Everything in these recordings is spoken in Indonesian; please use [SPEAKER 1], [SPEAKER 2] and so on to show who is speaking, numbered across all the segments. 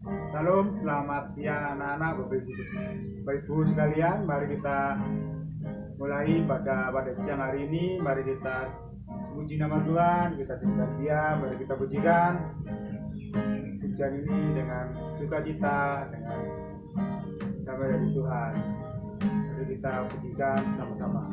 [SPEAKER 1] Salam, selamat siang anak-anak, Bapak Ibu sekalian. Mari kita mulai pada siang hari ini. Mari kita puji nama Tuhan, kita tinggal Dia, mari kita pujikan pujian ini dengan sukacita, dengan damai dari Tuhan. Mari kita pujikan sama-sama.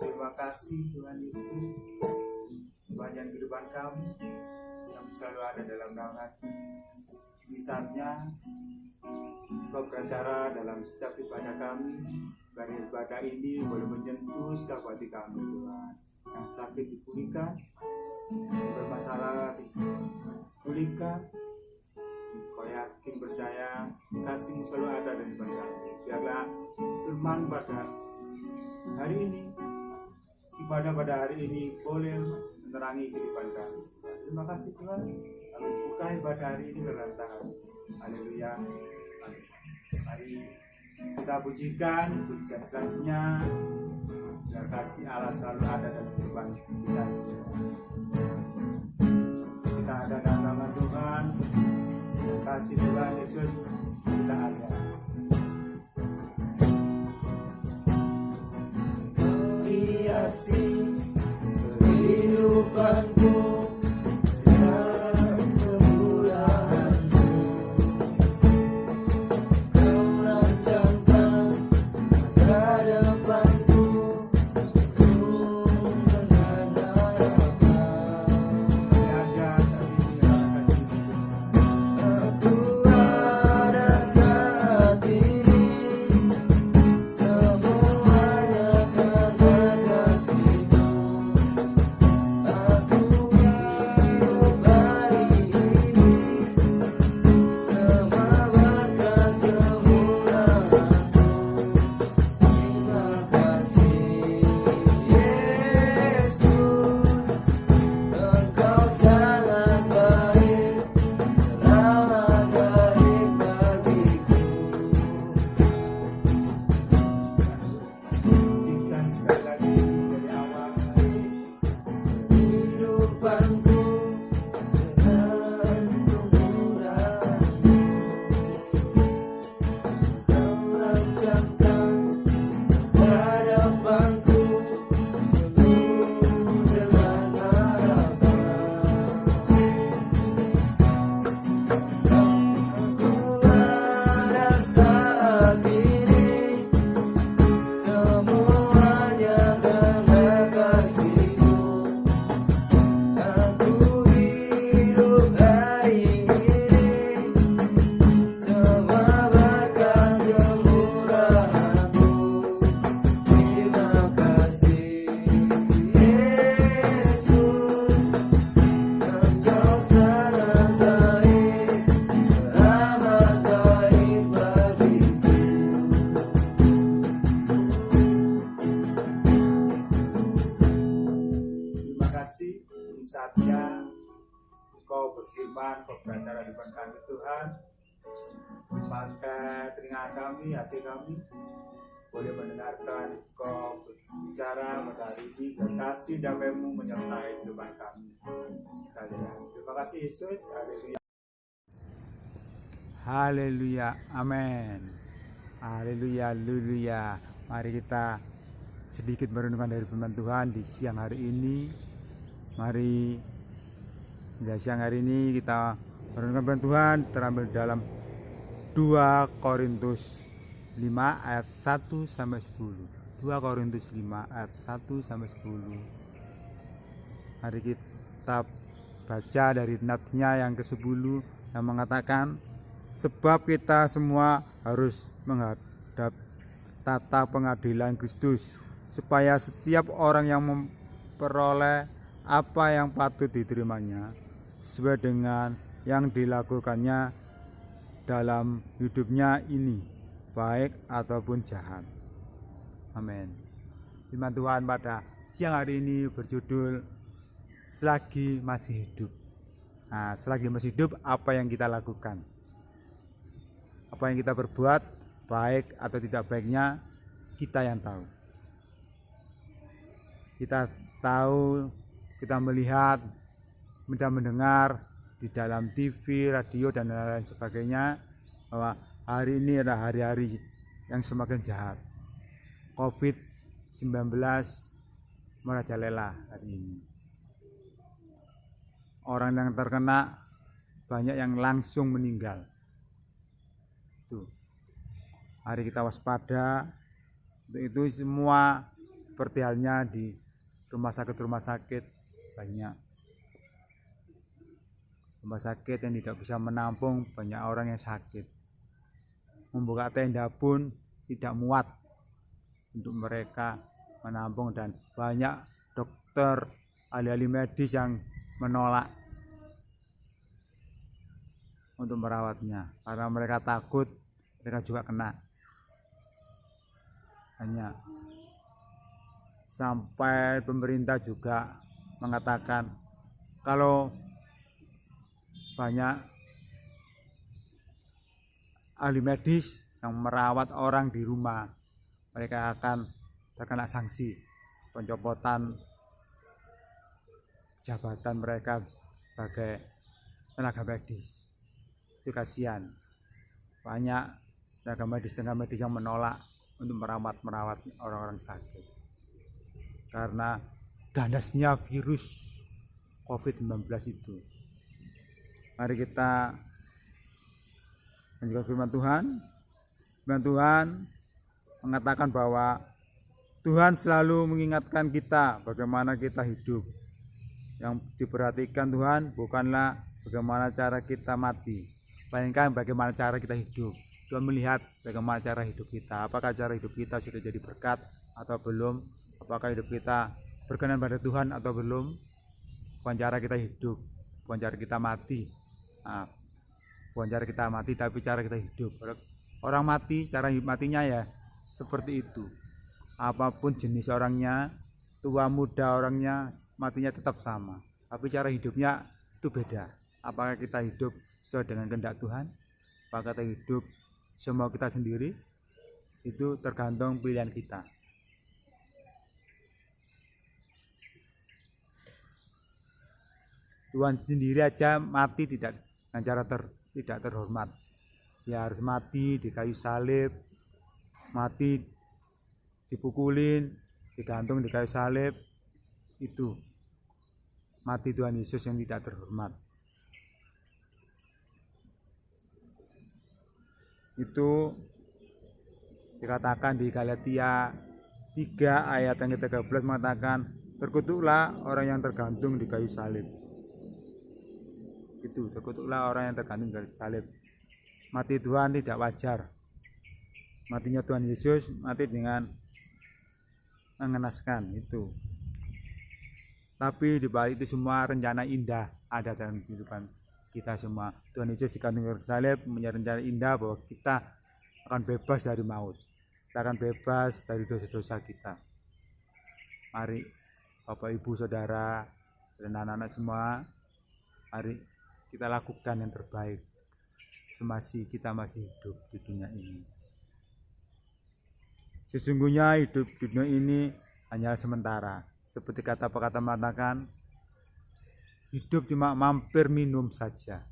[SPEAKER 1] Terima kasih Tuhan Yesus sepanjang kehidupan kami yang selalu ada dalam naungan. Misalnya Kau beracara dalam setiap ibadah kami, dari ibadah ini boleh menyentuh setiap hati kami Tuhan. Yang sakit dipulihkan, yang bermasalah dipulihkan. Kau yakin percaya kasih-Mu selalu ada di depan kami. Biarlah firman pada hari ini, ibadah pada hari ini boleh menerangi kehidupan kami. Terima kasih Tuhan. Kami buka ibadah hari ini dalam tangan. Haleluya. Mari kita pujikan pujian selanjutnya. Biar kasih Allah selalu ada dalam kehidupan kita semua. Kita ada dalam nama Tuhan. Kasih Tuhan Yesus kita ada. Hiasi kehidupanku dengan kemurahan-Mu. Kau rancangkan masa depanku, ku mengharapkan. Tiada terhingga kasih-Mu. Aku ada satu firman, Kau berbicara di depan kami Tuhan. Pakai telinga kami, hati kami, boleh mendengarkan Kau berbicara pada hari ini, dan kasih damai-Mu menyertai kehidupan kami sekalian. Terima kasih Yesus. Haleluya. Haleluya. Amin. Haleluya. Haleluya. Mari kita sedikit merenungkan dari firman Tuhan di siang hari ini. Mari di siang hari ini kita merenungkan firman Tuhan terambil dalam 2 Korintus 5 ayat 1 sampai 10. 2 Korintus 5 ayat 1 sampai 10. Mari kita baca dari natsnya yang ke-10 yang mengatakan, sebab kita semua harus menghadap tata pengadilan Kristus, supaya setiap orang yang memperoleh apa yang patut diterimanya sesuai dengan yang dilakukannya dalam hidupnya ini, baik ataupun jahat. Amin. Firman Tuhan pada siang hari ini berjudul selagi masih hidup. Nah, selagi masih hidup, apa yang kita lakukan? Apa yang kita berbuat, baik atau tidak baiknya, kita yang tahu. Kita tahu, kita melihat, kita mendengar di dalam TV, radio, dan lain-lain sebagainya, bahwa hari ini adalah hari-hari yang semakin jahat. COVID-19 merajalela hari ini. Orang yang terkena banyak yang langsung meninggal. Tuh. Mari kita waspada. Untuk itu semua seperti halnya di rumah sakit banyak. Rumah sakit yang tidak bisa menampung banyak orang yang sakit. Membuka tenda pun tidak muat untuk mereka menampung, dan banyak dokter, ahli-ahli medis yang menolak untuk merawatnya karena mereka takut mereka juga kena. Hanya sampai pemerintah juga mengatakan kalau banyak ahli medis yang merawat orang di rumah, mereka akan terkena sanksi pencopotan jabatan mereka sebagai tenaga medis. Itu kasihan. Banyak tenaga medis yang menolak untuk merawat orang-orang sakit karena ganasnya virus COVID-19 itu. Mari kita menjaga firman Tuhan. Firman Tuhan mengatakan bahwa Tuhan selalu mengingatkan kita bagaimana kita hidup. Yang diperhatikan Tuhan bukanlah bagaimana cara kita mati, melainkan bagaimana cara kita hidup. Tuhan melihat bagaimana cara hidup kita. Apakah cara hidup kita sudah jadi berkat atau belum? Apakah hidup kita berkenan pada Tuhan atau belum? Bukan cara kita hidup, bukan cara kita mati. Nah, bukan cara kita mati, tapi cara kita hidup. Orang mati, cara matinya ya seperti itu. Apapun jenis orangnya, tua muda orangnya, matinya tetap sama. Tapi cara hidupnya itu beda. Apakah kita hidup sesuai dengan kehendak Tuhan? Apakah kita hidup semau kita sendiri? Itu tergantung pilihan kita. Tuhan sendiri aja mati tidak dengan cara tidak terhormat. Ya harus mati di kayu salib, mati dipukulin, digantung di kayu salib. Itu mati Tuhan Yesus yang tidak terhormat. Itu dikatakan di Galatia 3 ayat yang ke-13 mengatakan, terkutuklah orang yang tergantung di kayu salib. Itu terkutuklah orang yang tergantung di kayu salib. Mati Tuhan tidak wajar. Matinya Tuhan Yesus mati dengan mengenaskan itu. Tapi di balik itu semua rencana indah ada dalam kehidupan kita semua. Tuhan Yesus digantung di salib punya rencana indah bahwa kita akan bebas dari maut. Kita akan bebas dari dosa-dosa kita. Mari Bapak Ibu Saudara dan anak-anak semua, mari kita lakukan yang terbaik semasa kita masih hidup di dunia ini. Sesungguhnya hidup di dunia ini hanya sementara. Seperti kata pepatah mengatakan, hidup cuma mampir minum saja.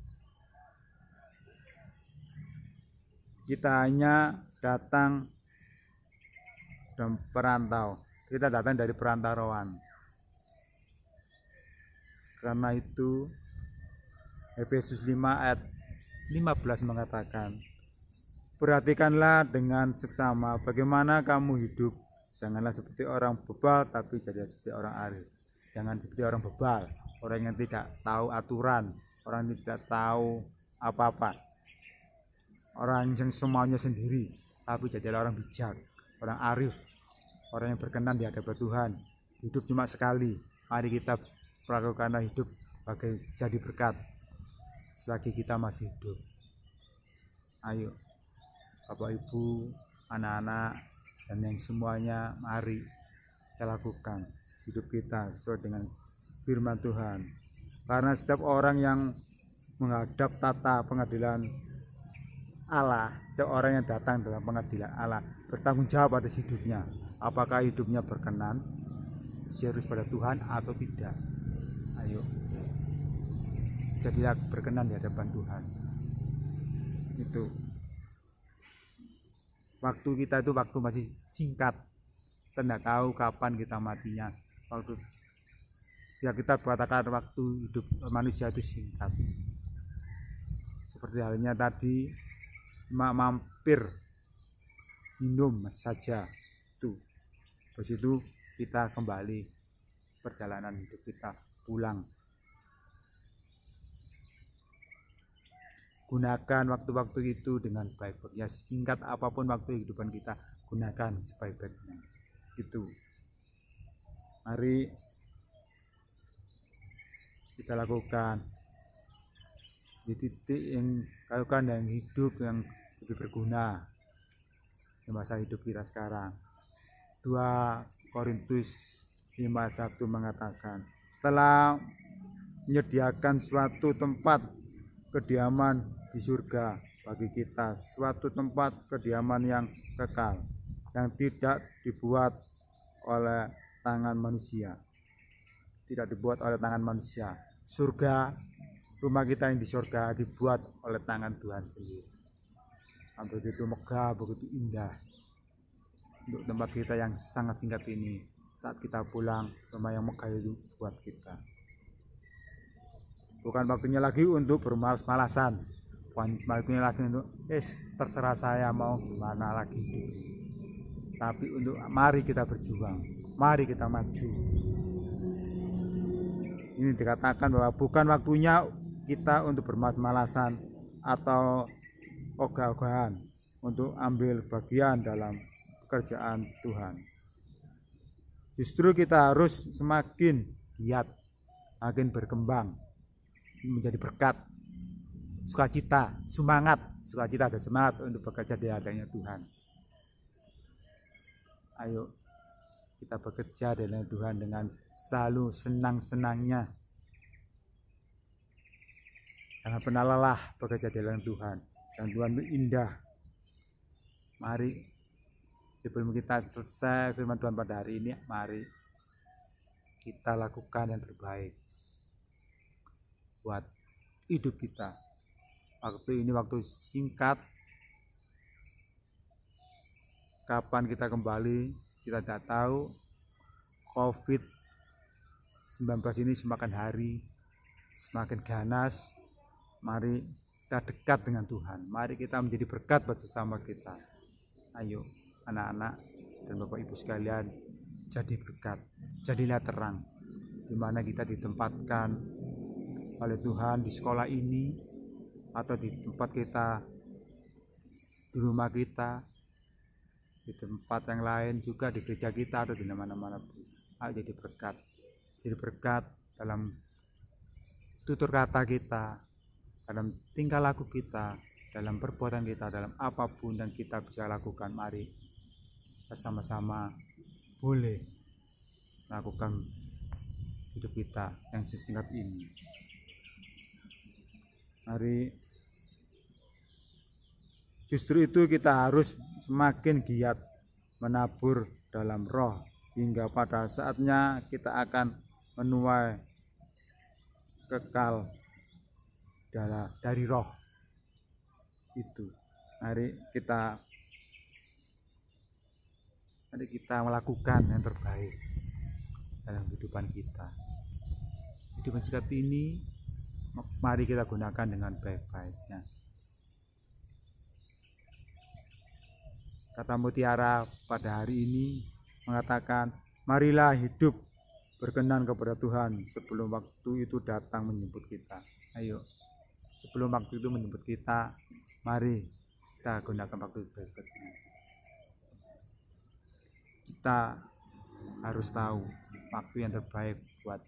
[SPEAKER 1] Kita hanya datang dan perantau. Kita datang dari perantauan. Karena itu Efesus 5 ayat 15 mengatakan, perhatikanlah dengan seksama bagaimana kamu hidup. Janganlah seperti orang bebal, tapi jadilah seperti orang arif. Jangan seperti orang bebal, orang yang tidak tahu aturan, orang yang tidak tahu apa-apa, orang yang semuanya sendiri, tapi jadilah orang bijak, orang arif, orang yang berkenan di hadapan Tuhan. Hidup cuma sekali, mari kita melakukan hidup sebagai jadi berkat selagi kita masih hidup. Ayo Bapak Ibu, anak-anak, dan yang semuanya, mari kita lakukan hidup kita sesuai dengan firman Tuhan. Karena setiap orang yang menghadap tata pengadilan Allah, setiap orang yang datang dalam pengadilan Allah bertanggung jawab atas hidupnya. Apakah hidupnya berkenan, serius pada Tuhan atau tidak. Ayo, jadilah berkenan di hadapan Tuhan. Itu waktu kita itu waktu masih singkat, kita tidak tahu kapan kita matinya. Waktu ya kita katakan waktu hidup manusia itu singkat. Seperti halnya tadi, cuma mampir minum saja itu. Terus itu kita kembali perjalanan hidup kita pulang. Gunakan waktu-waktu itu dengan baik-baik. Ya, singkat apapun waktu kehidupan kita, gunakan sebaik-baiknya. Itu. Mari kita lakukan di titik yang lakukan yang hidup yang lebih berguna di masa hidup kita sekarang. 2 Korintus 5:1 mengatakan, telah menyediakan suatu tempat kediaman di surga bagi kita, suatu tempat kediaman yang kekal, yang tidak dibuat oleh tangan manusia. Tidak dibuat oleh tangan manusia. Surga, rumah kita yang di surga dibuat oleh tangan Tuhan sendiri. Begitu megah, begitu indah. Untuk tempat kita yang sangat singkat ini, saat kita pulang, rumah yang megah itu buat kita. Bukan waktunya lagi untuk bermalas-malasan, bukan waktunya lagi untuk terserah saya mau gimana lagi hidup. Tapi untuk mari kita berjuang, mari kita maju. Ini dikatakan bahwa bukan waktunya kita untuk bermalas-malasan atau ogah-ogahan untuk ambil bagian dalam pekerjaan Tuhan. Justru kita harus semakin giat, makin berkembang, menjadi berkat, sukacita, semangat, sukacita dan semangat untuk bekerja di hadiratnya Tuhan. Ayo kita bekerja dengan Tuhan dengan selalu senang-senangnya. Jangan pernah lelah bekerja di dalam Tuhan. Dan Tuhan itu indah. Mari sebelum kita selesai firman Tuhan pada hari ini, mari kita lakukan yang terbaik buat hidup kita. Waktu ini waktu singkat. Kapan kita kembali, kita tidak tahu. COVID-19 ini semakin hari semakin ganas. Mari kita dekat dengan Tuhan. Mari kita menjadi berkat buat sesama kita. Ayo anak-anak dan Bapak Ibu sekalian, jadi berkat, jadilah terang di mana kita ditempatkan oleh Tuhan, di sekolah ini atau di tempat kita, di rumah kita, di tempat yang lain juga, di gereja kita atau di mana-mana. Ayo jadi berkat dalam tutur kata kita, dalam tingkah laku kita, dalam perbuatan kita, dalam apapun yang kita bisa lakukan. Mari bersama-sama boleh melakukan hidup kita yang sesingkat ini. Mari justru itu kita harus semakin giat menabur dalam roh, hingga pada saatnya kita akan menuai kekal dari roh itu. Mari kita melakukan yang terbaik dalam kehidupan kita. Kehidupan singkat ini mari kita gunakan dengan baik-baiknya. Kata Mutiara pada hari ini mengatakan, marilah hidup berkenan kepada Tuhan sebelum waktu itu datang menjemput kita. Ayo, sebelum waktu itu menjemput kita, mari kita gunakan waktu baik-baiknya. Kita harus tahu waktu yang terbaik buat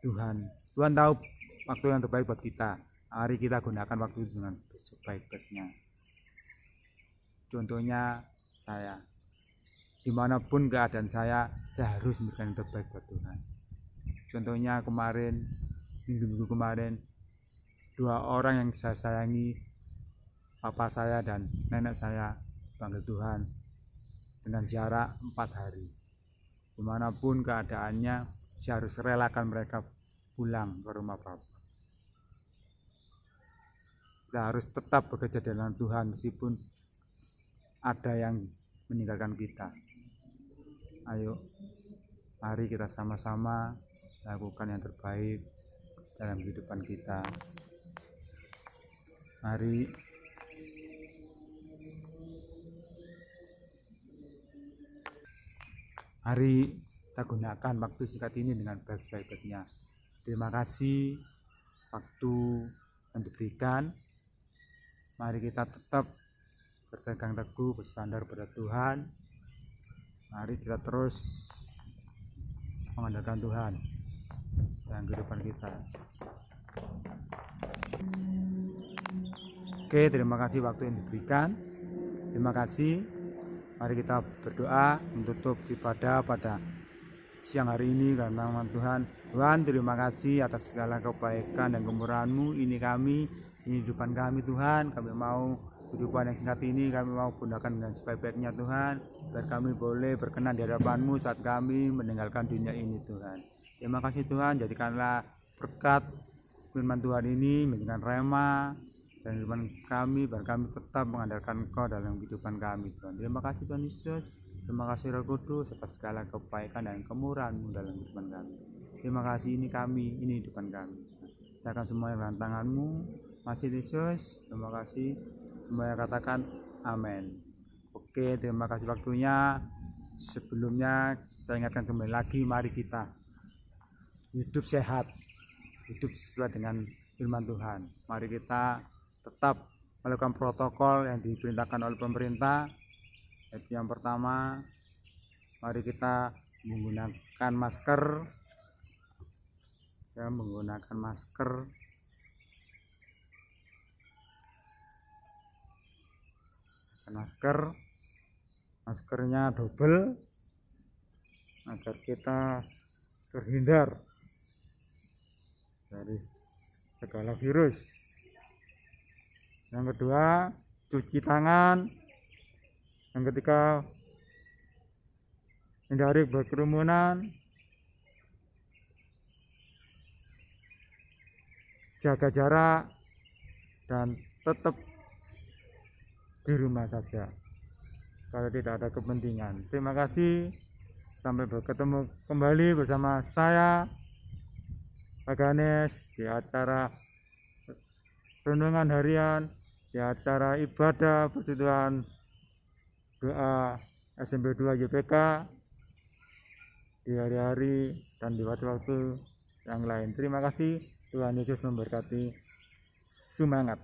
[SPEAKER 1] Tuhan. Tuhan tahu waktu yang terbaik buat kita. Mari kita gunakan waktu itu dengan sebaik-baiknya. Contohnya saya, dimanapun keadaan saya harus memberikan yang terbaik buat Tuhan. Contohnya kemarin, minggu-minggu kemarin, 2 orang yang saya sayangi, papa saya dan nenek saya, panggil Tuhan dengan jarak 4 hari. Dimanapun keadaannya, saya harus relakan mereka pulang ke rumah Bapa. Kita harus tetap bekerja dengan Tuhan meskipun ada yang meninggalkan kita. Ayo, mari kita sama-sama lakukan yang terbaik dalam kehidupan kita. Mari kita gunakan waktu singkat ini dengan baik-baiknya. Terima kasih waktu yang diberikan. Mari kita tetap berpegang teguh, bersandar pada Tuhan. Mari kita terus mengandalkan Tuhan dalam kehidupan kita. Oke, terima kasih waktu yang diberikan. Terima kasih. Mari kita berdoa menutup ibadah pada siang hari ini karena Tuhan. Tuhan, terima kasih atas segala kebaikan dan kemurahan-Mu. Ini kehidupan kami Tuhan. Kami mau kehidupan yang singkat ini kami mau gunakan dengan sebaik-baiknya Tuhan, biar kami boleh berkenan di hadapan-Mu saat kami meninggalkan dunia ini Tuhan. Terima kasih Tuhan, jadikanlah berkat firman Tuhan ini menjadikan rema dan kehidupan kami, biar kami tetap mengandalkan Engkau dalam kehidupan kami Tuhan. Terima kasih Tuhan Yesus, terima kasih Roh Kudus atas segala kebaikan dan kemurahan-Mu dalam kehidupan kami. Terima kasih, ini kehidupan kami. Serahkan semuanya dalam tangan-Mu, masih Yesus. Terima kasih. Semuanya katakan amin. Oke, terima kasih waktunya. Sebelumnya saya ingatkan kembali lagi, mari kita hidup sehat, hidup sesuai dengan firman Tuhan. Mari kita tetap melakukan protokol yang diperintahkan oleh pemerintah. Jadi yang pertama, mari kita menggunakan masker. Ya, menggunakan masker. Maskernya double agar kita terhindar dari segala virus. Yang kedua, cuci tangan. Yang ketiga, hindari berkerumunan, jaga jarak, dan tetap di rumah saja kalau tidak ada kepentingan. Terima kasih, sampai bertemu kembali bersama saya Pak Ganes di acara renungan harian, di acara ibadah persekutuan doa SMP 2 YPK di hari-hari dan di waktu-waktu yang lain. Terima kasih, Tuhan Yesus memberkati. Semangat.